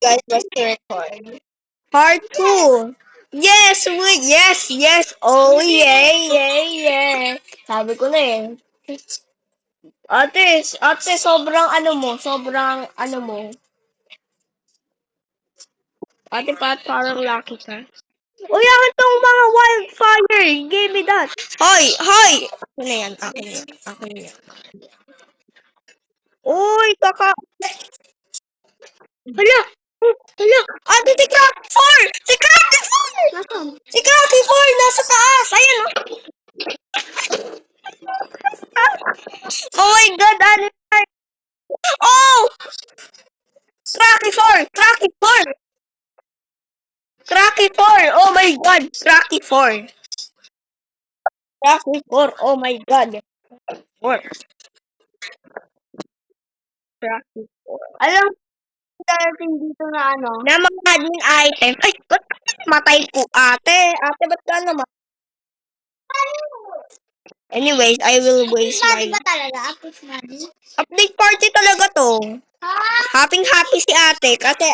guys, let's record. Part 2. Yes, yes. Oh, yeah. Sabi ko na eh. Ate, sobrang ano mo. Ate, parang lucky ka. Uy, akin tong mga wildfire. Give me that. Hoy! Akin na yan. Uy, Hala! Hala! Ate, si Cracky 4! Si Cracky 4! Nasaan? Si Cracky 4! Nasa taas! Ayan o! Oh my God! Ano yan? Oh! Cracky 4! Cracky 4! Cracky 4! Oh my God! Cracky 4! Cracky 4! Oh my God! 4. Cracky 4. Alam mo natin dito na ano? Na mga admin item. Ay! Ba't matay po ate? Ate, ba't ka naman? Anyways, I will waste my... ba talaga? Update party talaga to. Happy si ate kasi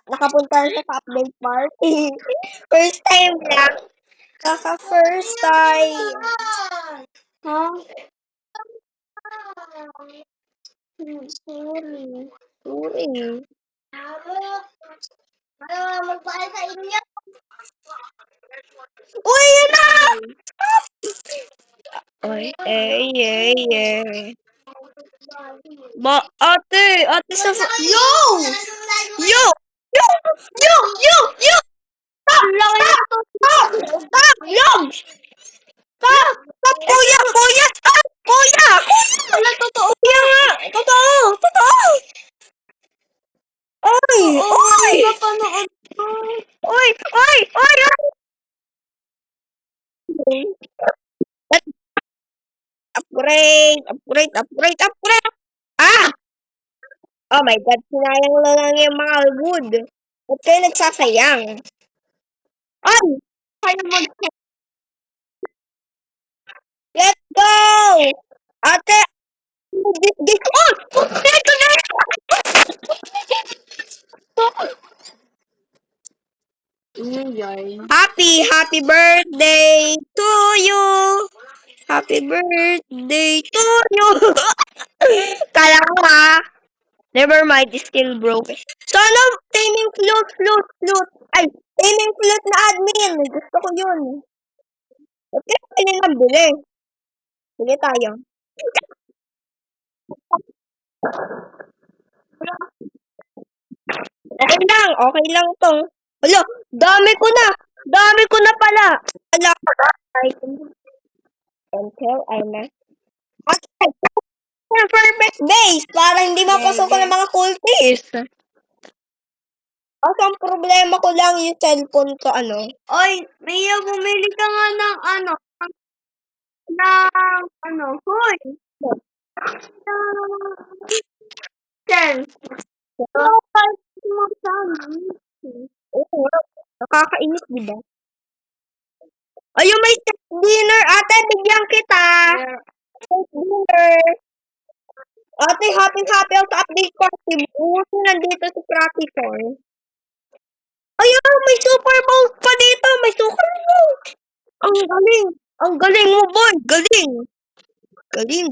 nakapunta siya sa update party. First time lang. First time. Huh? Sorry. Magpahal sa inyo. Uy, yun na! Uy, eh. Ate sa... Yo! Yo! Yo! Yo! Stop! Stop! Yo! Stop! Kuya! Stop! Kuya! Wala, totoo. Kuya nga! Totoo! Oy! Napanood ko. Oy! Upgrade! Ah! Oh my God, sinayang lang yung mga wood. Ba't kayo nagsasayang? Ay! Kayo mag Let's go! Ate! This on! Ito na! Happy birthday to you! Happy birthday to you! Kala ko ha. Never mind, it's still broken. So ano, taming flute. Ay, taming flute na admin. Gusto ko yun. Okay, pwede nga bili. Sige tayo. Okay lang to. Hala, dami ko na pala. Hala, until I met. Okay, perfect base para hindi mapasukan ng mga cultists. Kasi ang problema ko lang yung cellphone ko, Oy, Mia, bumili ka nga ng hoy. Sen. Oo, nakakainis, di ba? Ayun, may set dinner. Ate, bigyan kita. Set dinner. Ate, happy ako sa update party. Buti nandito si Cracky 4. Ayun, may Super Bowl pa dito. May Super Bowl. Ang galing. Ang galing mo, boy. Galing. Galing.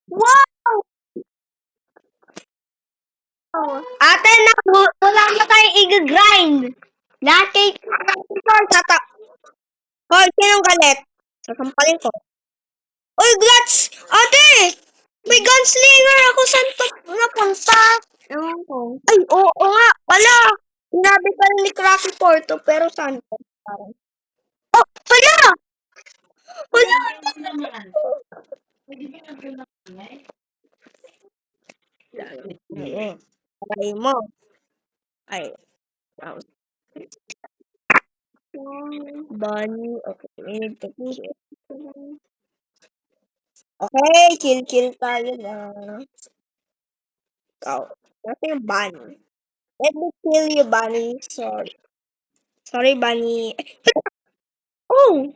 Wow! Ate, wala na tayong i-grind. Lahat kay Tata. Hoy, sinong galit? Sasampalin ko. Uy, Glats! Ate! May gunslinger ako. Saan to napunta? Ewan ko. Ay, oo nga. Wala. Sinabi pa ni Cracky Porto, pero saan to? Oh, wala! Wala! Aray mo. Ay, Bunny. Okay, we need to push it. Okay, chill-chill tayo na. Ikaw. Kasi yung bunny. Let me kill you, bunny. Sorry. Sorry, bunny. Oh!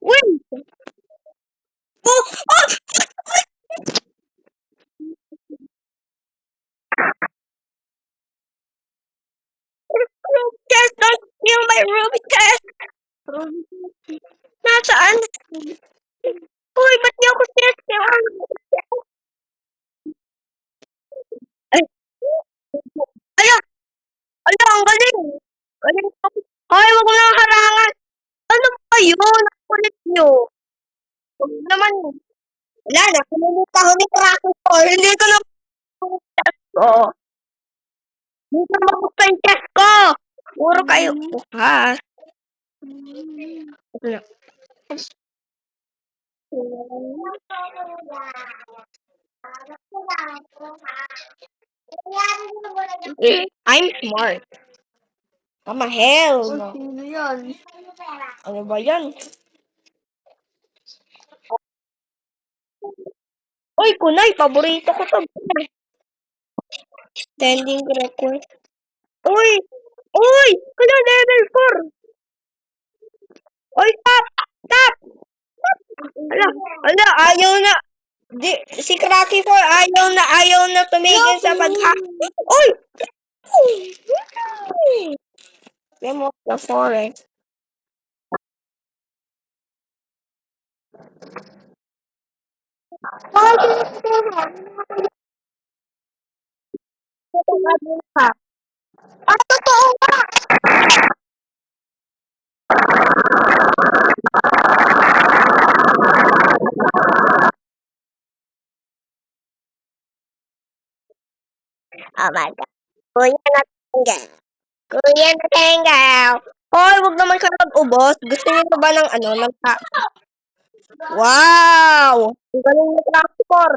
Wait! Oh! Oh! Ruby chest! Don't kill my ruby chest! Nasaan? Uy, ba't niyo ako sinasayang? Ay! Ala! Ala, ang galing! Galing ko. Hoy, wag mo nang harangan! Ano ba yun? Ang kulit niyo. Huwag naman. Wala na, pinunita ko ni Cracky ko. Hindi ko na chest ko. Hindi ko magusto yung chest ko. Puro kayo. Bukas. Ito na. I'm smart. I'm a hell no. Sino yan? Ano ba yan? Uy, kunay. Paborito ko to. Standing record. Uy! Uy! Kala level 4. Uy, stop! Stop! Ala, ala, ayaw na. Si Cracky 4 ayaw na tumigil sa pagha... Uy! Game of the forest. Ah, totoo nga! Oh my God. Kuya na tenggaw. Kuya na tenggaw. Hoy, wag naman kayo mag-ubos. Gusto niyo pa ba ng ano? Wow! Ang galing ni Tractor.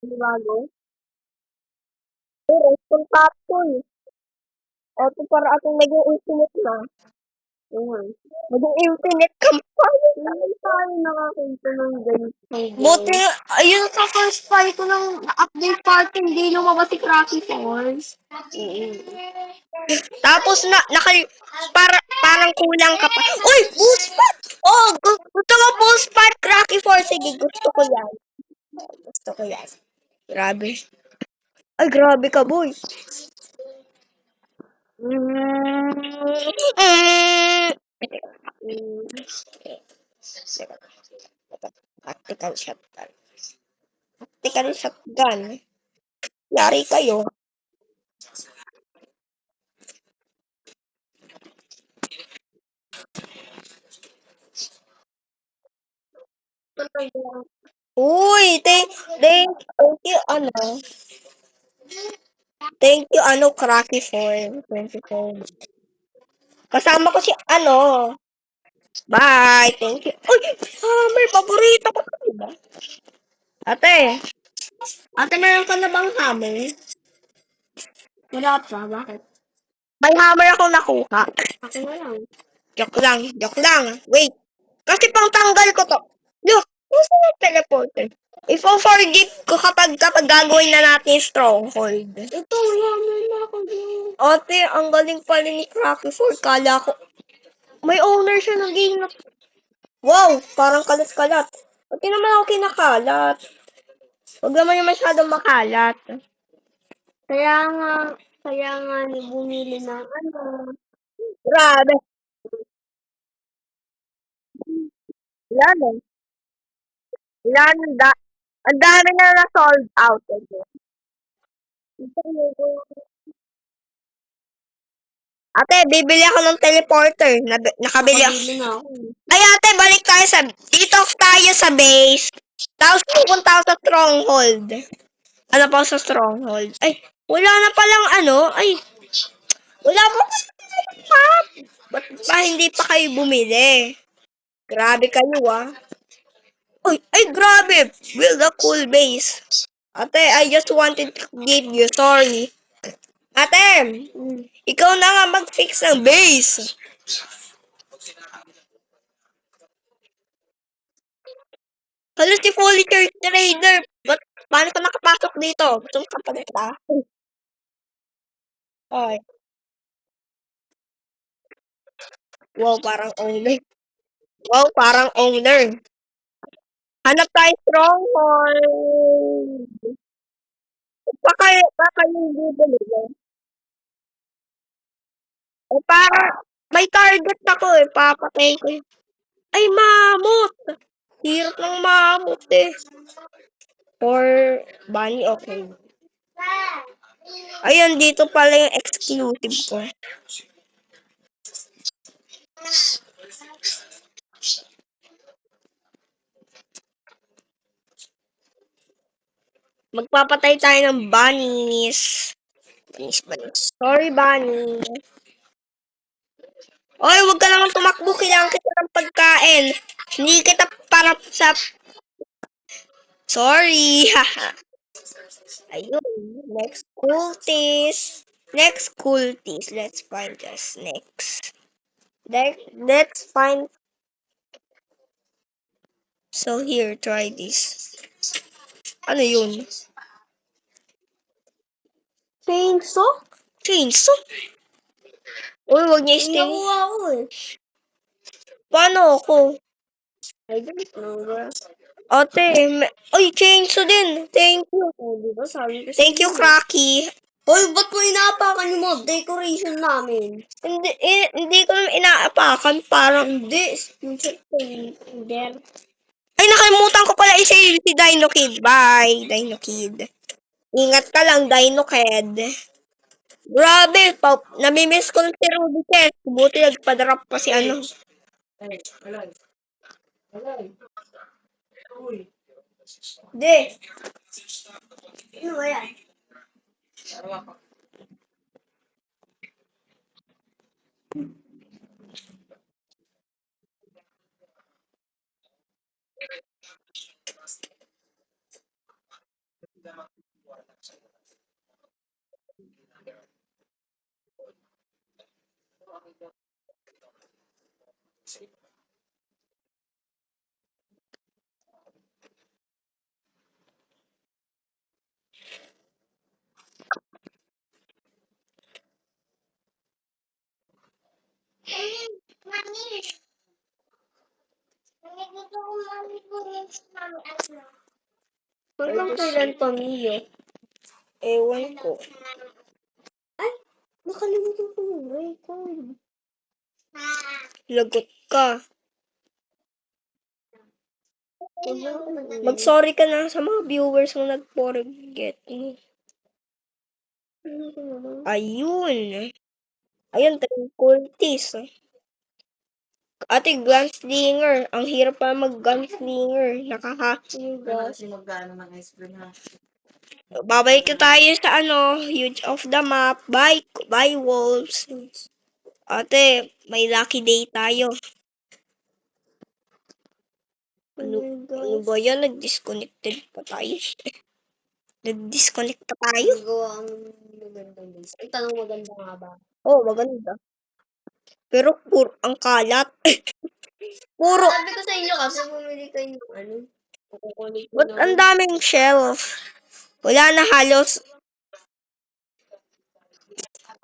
Bago. Pero, itong capsule. Ito para atong naging infinite na. Naging infinite campfire. Hindi tayo nakakita ng ganito. Buti, ayun sa first fight ko ng update part, hindi lumabas si Cracky Falls. Tapos parang kulang ka pa. Uy, boost pad! Oh, gusto mo boost pad, Cracky Falls? Sige, gusto ko yan. Gusto ko yan. Grabe. Ay, grabe ka, boy. Mm, mm. Tactical shotgun. Tactical shotgun. Yari kayo. Uy, thank you, thank you, Cracky for 24. Kasama ko si, bye, thank you. Uy, hammer, paborito ko to, diba? Ate, meron ka na bang hammer? Wala pa, bakit? May hammer akong nakuha. Ako na lang. Joke lang. Wait, kasi pang tanggal ko to. Look, gusto na teleporter. Ifo-forgive ko kapag gagawin na natin yung stronghold. Ito, wala na ako dyan. Ate, ang galing pala ni Cracky 4. Kala ko, may owner siya ng game na. Wow, parang kalat-kalat. Pati naman ako kinakalat. Huwag naman yung masyadong makalat. Kaya nga bumili ng Grabe. Wala na. Wala na. Ang dami na na-sold out. Ate, bibili ako ng teleporter. Nakabili ako. Bumili na ako. Ay, ate, balik tayo dito tayo sa base. Tapos pupunta ako sa stronghold. Ano pa sa stronghold? Ay, wala na palang Ay, wala pa palang. Ba't pa hindi pa kayo bumili? Grabe kayo, ah. Ay, grabe! Build a cool base. Ate, I just wanted to give you sorry. Ate, ikaw na nga mag-fix ng base. Hala, si Fully Church Trader. Paano ka nakapasok dito? Gusto mo kapalit ka? Ay, wow, parang owner. Wow, parang owner. Hanap tayo stronghold. Baka yung bibili. Eh, para may target ako eh. Papatay ko yun. Ay, mamut! Hirap ng mamut eh. Or bunny, okay. Ayun, dito pala yung exclusive ko. Magpapatay tayo ng bunnies. Bunnies. Sorry, bunny. Oy, wag ka naman tumakbo. Kailangan kita ng pagkain. Hindi kita para sa... Sorry. Ayun. Next cultist. Let's find us next. Let's find... So here, try this. Ano yun? Chainsaw? Chainsaw? Uy, wag niya Hindi i-steal. nakuha ko eh. Paano ako? I don't know, bro. Ate, ay, chainsaw din. Thank you. Oh, di ba sabi ko Thank you, Cracky. Hoy, ba't mo inaapakan yung mga decoration namin? Hindi ko naman inaapakan. Parang, Hindi, screenshot ko yun. There. ay, nakalimutan ko pala i-save si Dino Kid. Bye, Dino Kid. Ingat ka lang, Dino Kid. Grabe, namimiss ko ng si Ruby Chess. Buti nagpa-drop pa si ano. Hindi. Ano ba yan? Hanggang kailan to, Mio? Ewan ko. Ay, nakalimutan ko yung record. Lagot ka. Huwag na ako nag- Mag-sorry ka na sa mga viewers mo nag-forget mo. Ayun. Ayun, cultist. Ate, gunslinger. Ang hirap pa mag-gunslinger. Babalik ko tayo sa huge of the map. Bye, wolves. Ate, may lucky day tayo. Ano ba yan? Nag-disconnected pa tayo. Nag-disconnect pa tayo. Gawa ang magandang days. Ay, tanong maganda nga ba? Oh, maganda. Pero ang kalat. Puro. Sabi ko sa inyo kasi bumili kayo ng ano. Kukulit ko Ba't ang daming shelf? Wala na halos.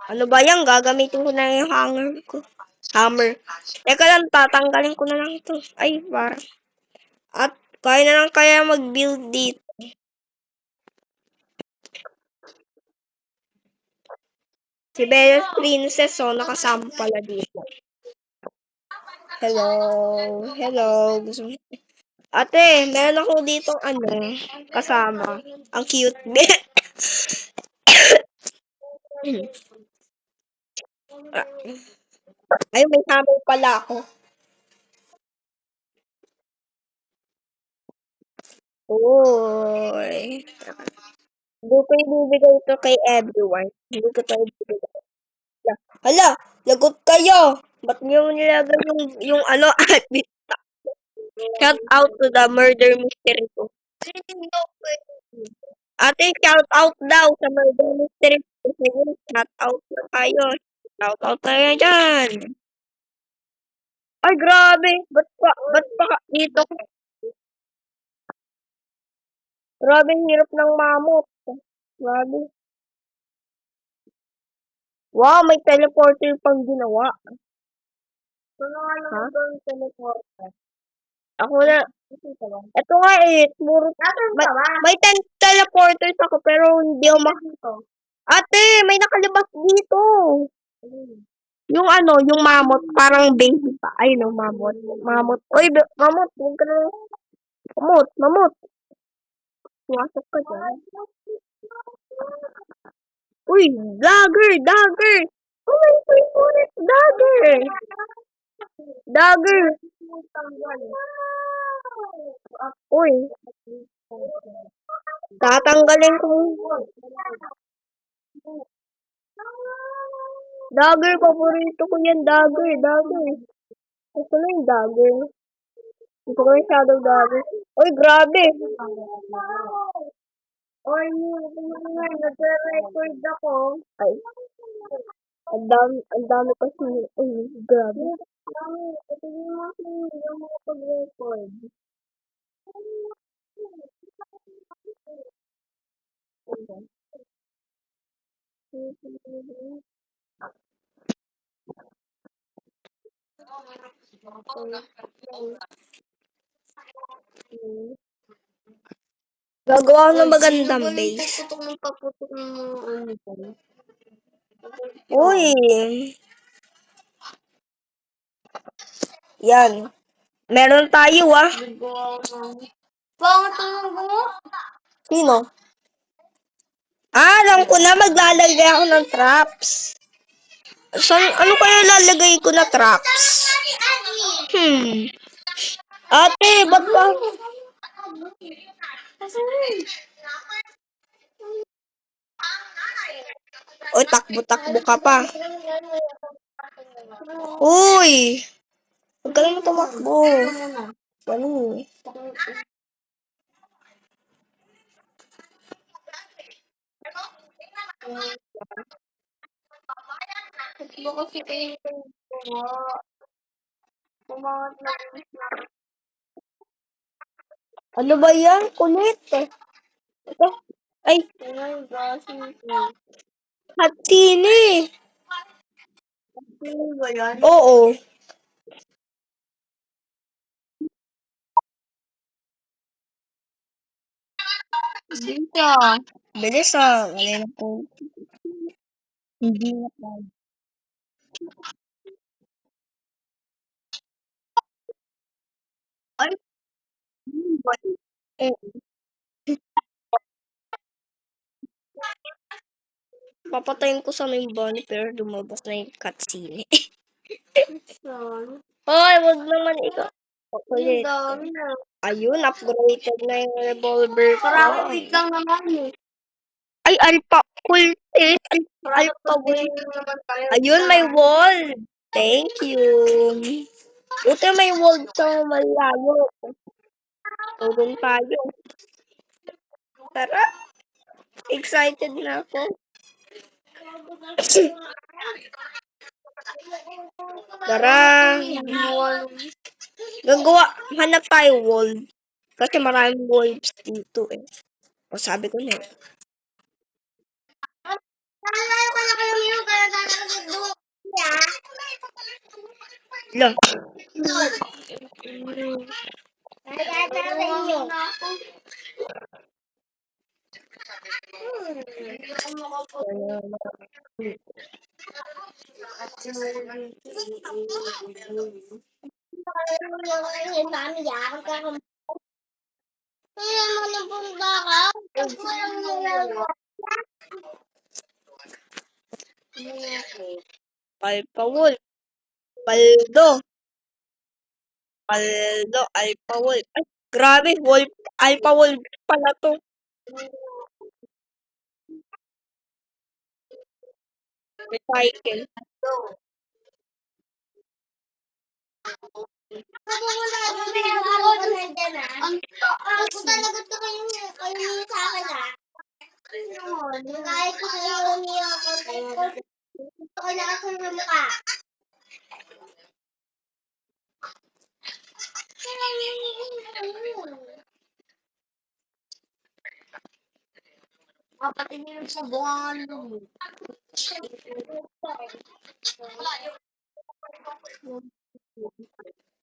Ano ba yan? Gagamitin ko na yung hammer. Teka lang, tatanggalin ko na lang ito. Ay, parang. At kaya na lang kaya mag-build dito. Si Bella's Princess, oh, nakasama pala dito. Hello. Ate, meron ako dito kasama. Ang cute. Ay, may hammer pala ako. Uy. Hindi ko ibibigay ito kay everyone. Hindi ko ito ibibigay. Hala, lagot kayo. Ba't niyo nilagay yung Shout out to the murder mystery ko. Ate, shout out daw sa murder mystery ko. Sige, shout out na tayo. Shout out tayo dyan. Ay, grabe. Ba't pa dito? Grabe, hirap ng mamot. Grabe. Wow, may teleporter pang ginawa. Ha? Ako na. Ito nga eh. May 10 teleporters ako pero hindi ako Ate, may nakalabas dito. Yung yung mamot, parang baby pa. Ay, no, mamot. Mamot. Uy, mamot, huwag ka na. Mamot. Pumasok ka dyan. Uy, dagger. Oh my favorite, dagger. Uy, tatanggalin ko. Dagger, paborito ko yan, dagger. Gusto na yung dagger. Gusto ko yung shadow dagger. Uy, grabe. Oy, nag-record ako. Ay, ang dami kasi. Uy, grabe. Ito yung mga hindi mo pag-record. Gagawa ko ng magandang base. Paputok ng ano dyan. Uy! Yan. Meron tayo Bakit ang gumawa? Sino? Alam ko na, maglalagay ako ng traps. Ano kaya lalagay ko na traps? Ate, ba't ba? Uy, takbo ka pa. Uy! Huwag ka naman tumakbo. Ano? Ito kasi kayo yung gumawa. Kumangat na. Ano ba yan? Kulit. Ito. Ay, Hatsini. Ba yan? Oo. Dito. Bilis Ngayon po. Hindi na pa. Ay, Eh, papatayin ko sa main bunny pero lumabas na yung cutscene. saan? Hoy, wag naman ikaw. Ang Kulit. dami na. Ayun, upgraded na yung revolver ko. Parang wait lang naman eh. Ay, alpha cultist. Alpha wall. Ayun, may wall. Thank you. Buti may wall sa malayo. Tulong tayo. Tara. Excited na ako. Tara. Hanap tayo wall. Kasi maraming wolves dito eh. O sabi ko na eh. Nalalayo ka na kayo yun, kaya nagduwa niya. Lang. Kaya nyo. Alpha wolf. Paldo. Alpha wolf. Ay, grabe. Wolf. Alpha wolf pala to. Recycle. Papatingin sa buwan.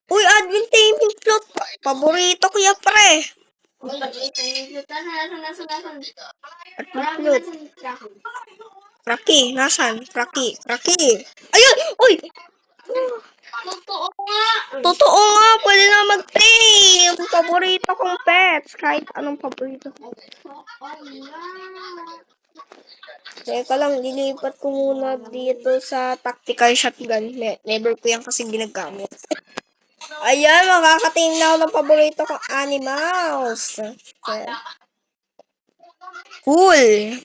Uy, Advin Taming Plot. Paborito ko yan, pre. Advin Plot. Rocky, nasan? Rocky. Ayun! Uy! Totoo nga. Totoo nga, pwede na mag-tame. Paborito kong pets. Kahit anong paborito ko. Teka lang, lilipat ko muna dito sa tactical shotgun. Never ko yan kasi ginagamit. Ayan, makakatingin na ako ng paborito kong animals. Cool.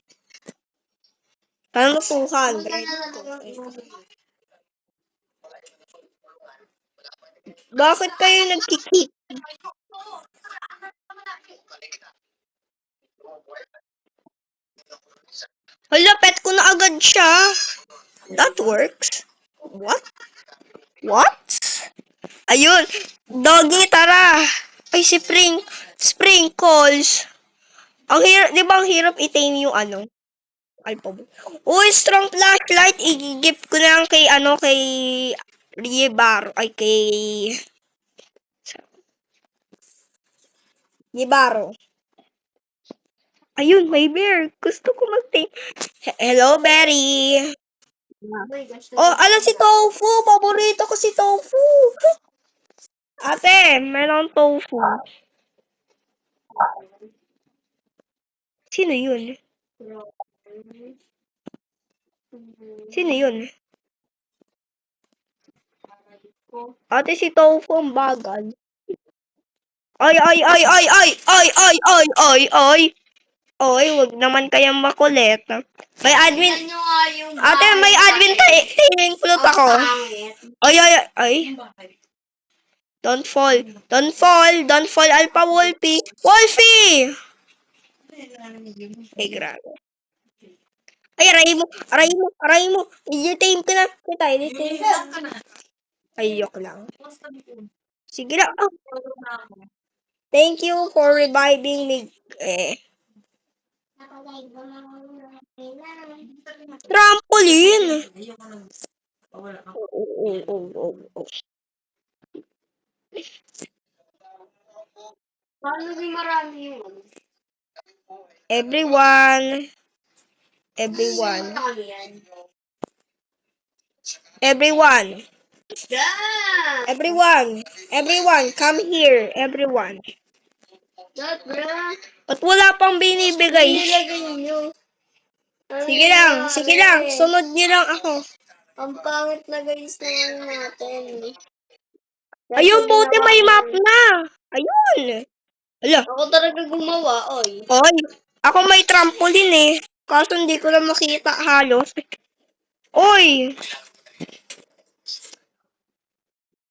Paano 200? Bakit kayo nagkikik? Hala, pet ko na agad siya. That works. What? Ayun. Doggy, tara. Ay, si Sprinkles. Ang hirap, di ba ang hirap i-tame yung ano? Alpha. Uy, strong flashlight. I-gift ko na lang kay Riebaro. Ay, kay Riebaro. Ayun, may bear. Gusto ko mag-tame. Hello, Berry. Oh, ala si Tofu. Paborito ko si Tofu. Ate, meron tofu. Sino yun? Sino yun? Ate, si Tofu ang bagal. Ay! Oy, wag naman kayang makulit. May admin. Ate, may admin taming plot ako. Ay. Don't fall, Alpha Wolfie. Wolfie! Ay, grabe. Ay, aray mo. I-tame ko na. Kita, i-tame ko na. Ayok lang. Sige lang. Oh. Thank you for reviving me. Trampoline! Oh. Paano di marami yun? Everyone, come here, everyone. Dad, bra. Ba't wala pang binibigay? Nilagay niyo. Sige lang, sunod niyo lang ako. Ang pangit na guys na ano natin. Ayun, buti may map na. Ayun. Ala. Ako talaga gumawa, oy. Oy, ako may trampoline eh. Kaso hindi ko lang makita halos. Oy!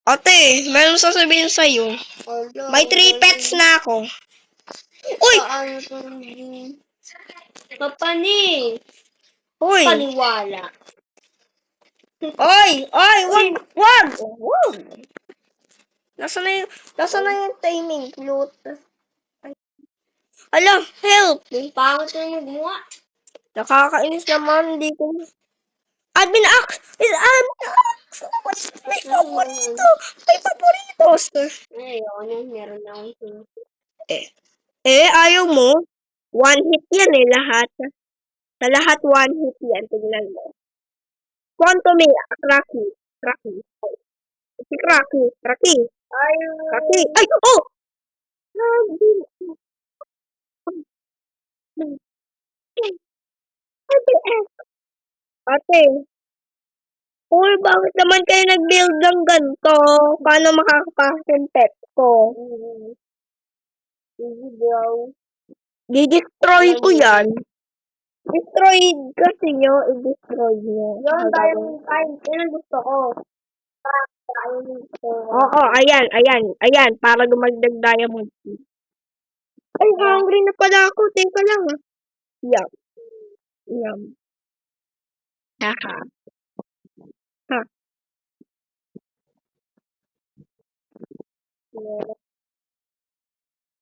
Ate, meron sasabihin sa'yo. May 3 pets na ako. Uy! Paano Papani. Uy! Paniwala. Oy! Wag! Nasaan na yung timing? Loot. Ala, help! Pangit na gumawa. Nakakainis naman, hindi ko... Admin Axe! May paborito! May paporitos! Ayun, meron na akong Ayaw mo? One hit yan eh, lahat. Sa lahat, one hit yan. Tingnan mo. Quantum may Rocky. Si Rocky. Ay, oh! Ate, uy, bakit naman kayo nag-build ng ganito? Paano makakapasok yung pet ko? Easy bro. Di-destroy ko yan. Destroy kasi nyo, i-destroy nyo. Yun, diamond time. Yun ang gusto ko. Oo, ayan, para dumagdag diamond. Ay, hungry na pala ako. Teka lang. Yum. Haha. Ha.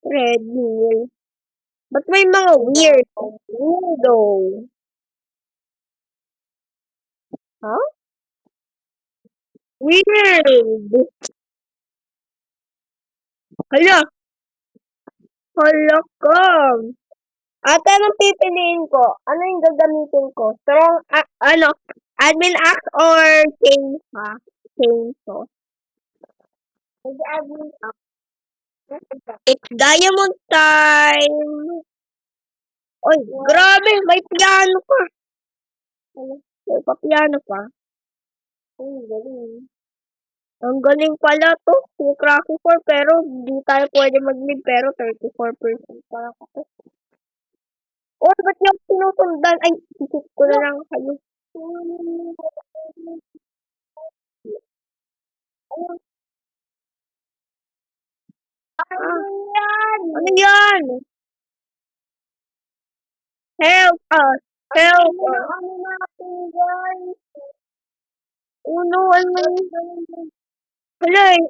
Treadmill. Ba't may mga weird? Weirdo. Ha? Weird. Hala. Hala ka. Ate, anong pipiliin ko? Ano yung gagamitin ko? Strong, ano, admin axe or chainsaw? Chainsaw. Admin axe. It's diamond time. Oy, grabe, may piano pa. Ano? May pa-piano pa. Ang galing. Ang galing pala to. Yung Cracky 4, pero hindi tayo pwede mag-leave, pero 34% pa ako. Oh, ba't yung sinusundan? Ay, isip ko na lang kayo. Ano yan? Ano yan? Help us! Help us! Ano natin, guys? Uno, ano? Hala, eh.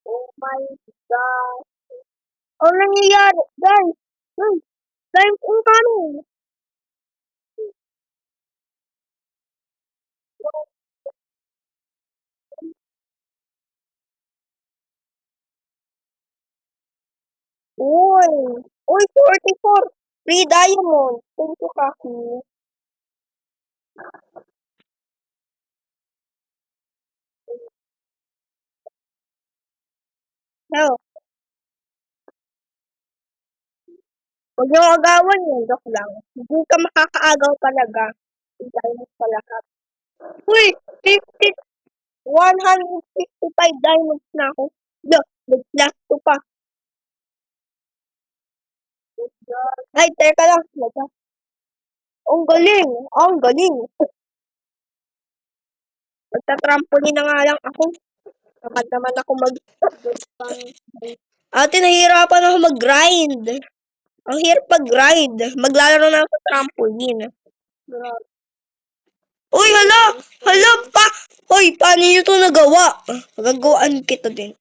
Oh my God. Ano nangyayari? Guys! Guys! Guys, ang kano? Uy! Uy, 44! Free diamond! Thank you, Kaki. Help! Huwag niyong agawan yun. Joke lang. Hindi ka makakaagaw talaga. Free diamond pa lahat. Uy! 50! 155 diamonds na ako. Look, nag-plus 2 pa. Ay, teka lang. Ang galing. Ang galing. Magta-trampoline na nga lang ako. Kapag naman ako Ate, nahihirapan ako mag-grind. Ang hirap mag-grind. Maglalaro na ako sa trampoline. Uy, hala! Hala pa! Hoy, paano nyo to nagawa? Magagawaan kita din.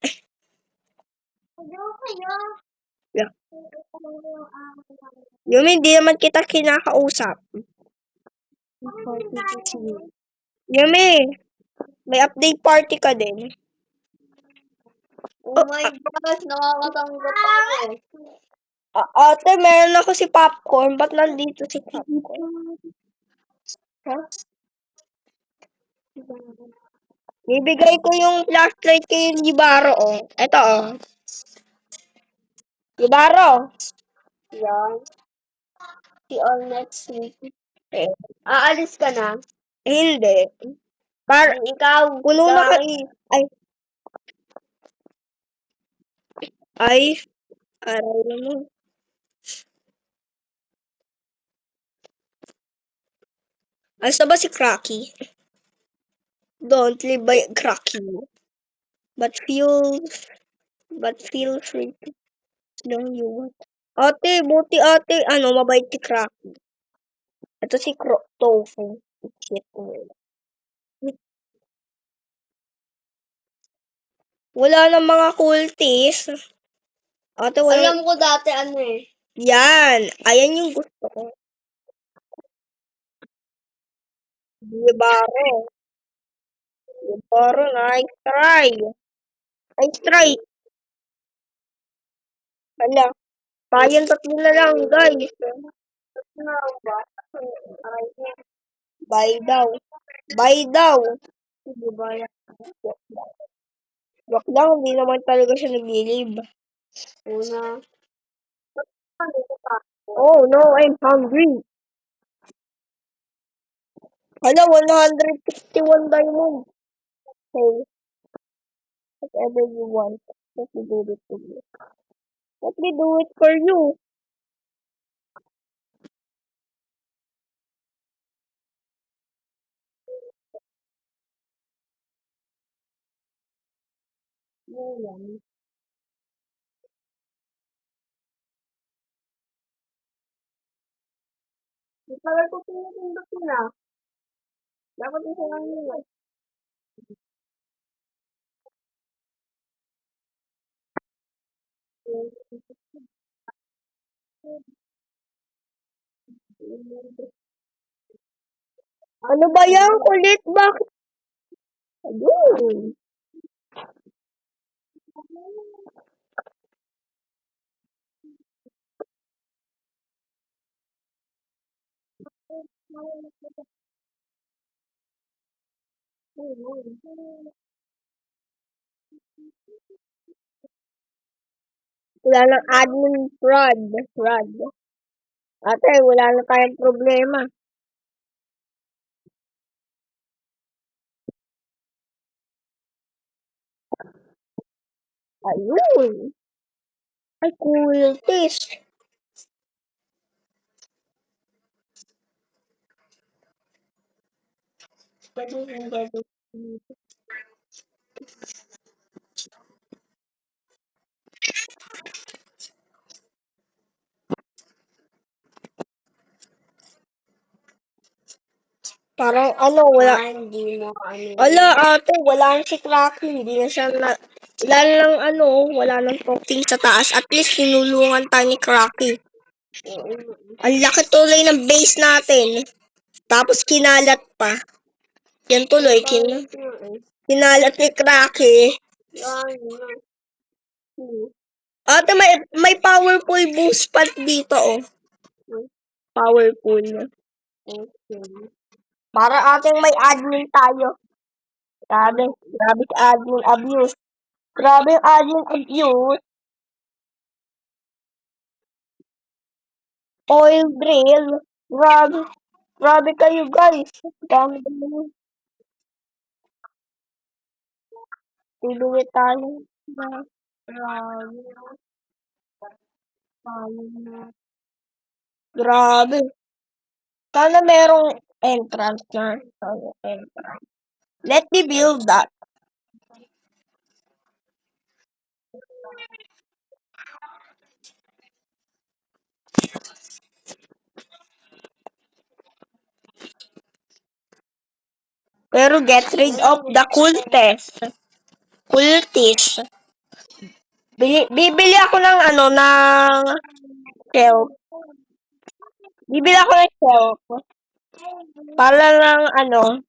Yeah. Yumi, hindi naman kita kinakausap. Yumi, may update party ka din. Oh my gosh, nakakatanggap ako. Ate, meron ako si Popcorn. Ba't nandito si Popcorn? Ha? Bibigay ko yung flashlight kay Libaro, oh. Eto, oh. Libaro. Yan. See all next week. Eh, Aalis ka na? hindi. Ikaw, Kuno na ka... Gary. Ay, aray mo. Asa ba si Cracky? Don't live by Cracky. But feel free to know you want. Ate, buti ate, mabait si Cracky. Ito si Tofu. Shit. Wala nang mga cultist. Ate, wala. Alam ko dati ano eh. Yan. Ayan yung gusto ko. Libaro. Libaro, nice try. Nice try. Hala. Payan tatlo na lang, guys. Buy daw. Buy daw. Wag lang, hindi naman talaga siya nag-live. Una. Oh no, I'm hungry. Hala, 151 diamonds. Okay. Whatever you want. Let me do it to you. Let me do it for you. Yan. Di pala ko pinatindot na. Dapat isa lang yun. Ano ba yan? Kulit, bakit? Ayun. Wala nang admin fraud. Fraud. Ate, wala na tayong problema. Ayun. Ay, kultis. Parang ano, wala. Hindi mo ano. Ala, ate, wala na si Cracky. Hindi na siya na... Wala nang ano, wala nang talking sa taas. At least tinulungan tayo ni Cracky. Ang laki tuloy ng base natin. Tapos kinalat pa. Yan tuloy, kinalat ni Cracky. Ate, may powerful boost pad dito, oh. Powerful. Para ating may admin tayo. Grabe si admin abuse. Grabe yung admin abuse. Oil drill. Grabe kayo guys. Dami. Bibili tayo. Grabe. Sana merong entrance na. Let me build that. Pero get rid of the cultist. Bibili ako ng ano, ng shelf. Bibili ako ng shelf. Para lang ano,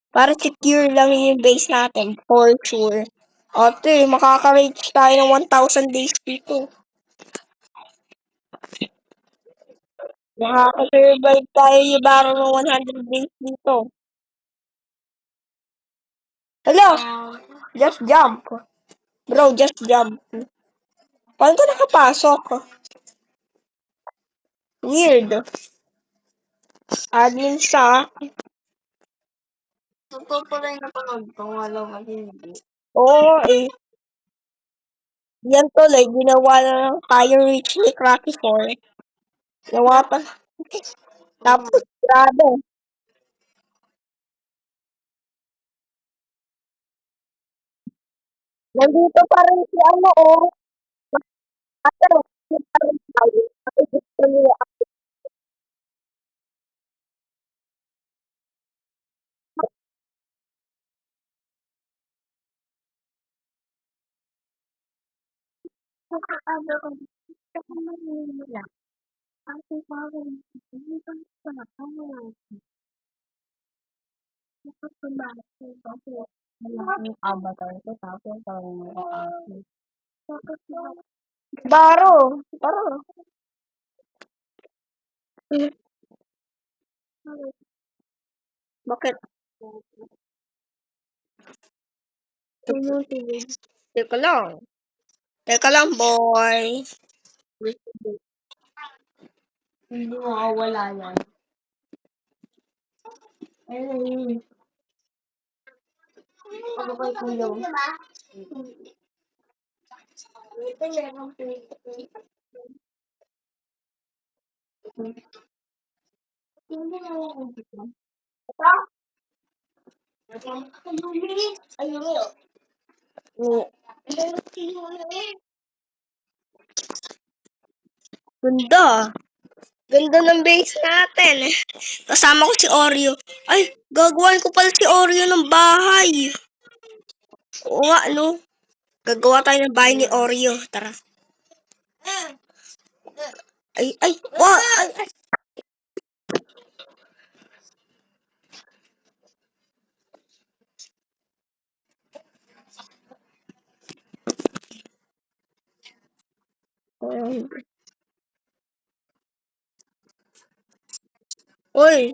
para secure lang yung base natin, for sure. Ate, makaka-reach tayo ng 1,000 days dito. Makaka-survive tayo yung baro ng 100 days dito. Hello! Just jump. Bro, just jump. Paano ka nakapasok? Weird. Admin sa... Totoo pala yung napanood ko. Wala ka hindi. Oo eh. Yan tuloy, ginawa na lang tayo reach ni Cracky 4. Ginawa pa. Tapos, grabe. Nandito pa rin si ano, oh. Ate, nandito pa rin tayo. Ate, gusto niya. Baro. Bakit? Teka lang. Teka lang, boy. Hindi makawala yan. Ano ba yung kuya mo? Ganda. Ganda ng base natin. Kasama ko si Oreo. Ay, gagawan ko pala si Oreo ng bahay. Oo nga, ano? Gagawa tayo ng bahay ni Oreo. Tara. Ay, wow, ay. Ay. Uy,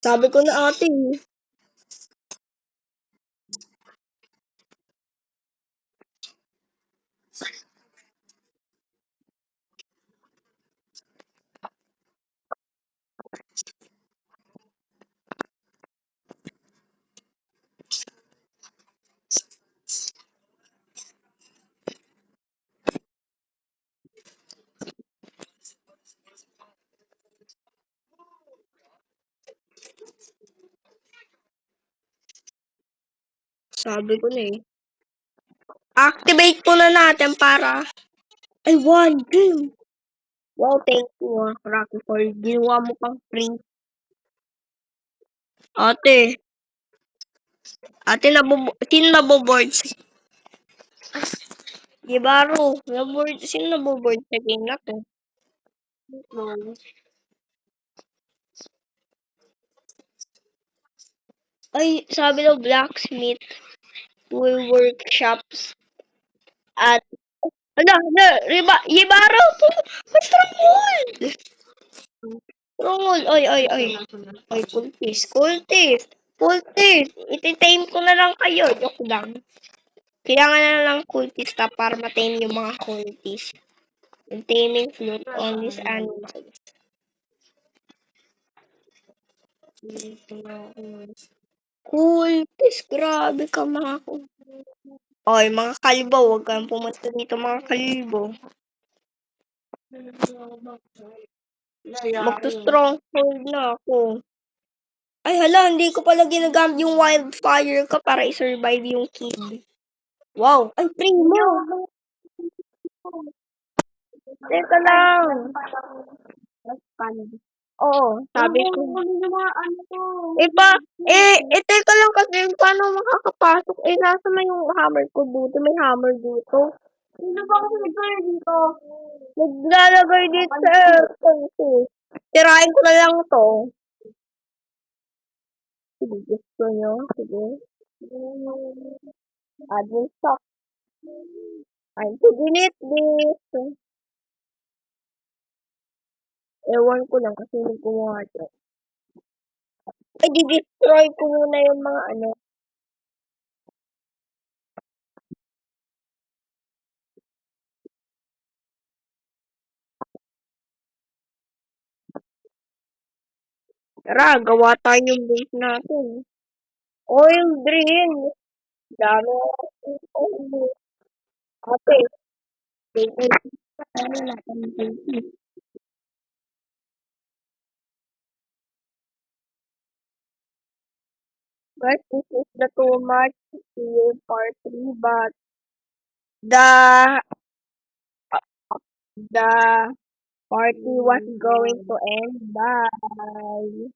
sabi ko na ate. Sabi ko na eh. Activate ko na natin para. Ay, one game. Wow, thank you Rocky, for ginawa mo pang free. Ate. Ate, sino naboboard? Gibaro, sino naboboard sa game natin? Ay, sabi daw blacksmith will workshops at Gibaro po! Stronghold! Stronghold, ay. Ay, cultist. Ititame ko na lang kayo, joke lang. Kailangan na lang cultista para matame yung mga cultist. And taming flute on this animal. Cultist, grabe ka mga Oy, mga kalbo, huwag kang pumunta dito mga kalbo. Magto-stronghold na ako. Ay hala, hindi ko pala ginagamit yung wildfire ka para i-survive yung kid. Wow, ay primo! Teka lang. Oo, sabi ko. Teka lang kasi paano makakapasok? Nasa na yung hammer ko dito? May hammer dito. Sino ba kasi naglalagay dito? Naglalagay dito sa kasi. Tirahin ko na lang to. Sige, gusto nyo? Sige. Admin stock. I'm to delete this. Ewan ko lang kasi hindi gumawa dyan. Ay, di-destroy ko muna yung mga ano. Tara, gawa tayo yung base natin. Oil drill. Dami ako. Ate, ano natin base? But this is the too much here part 3, but the party was going to end. Bye.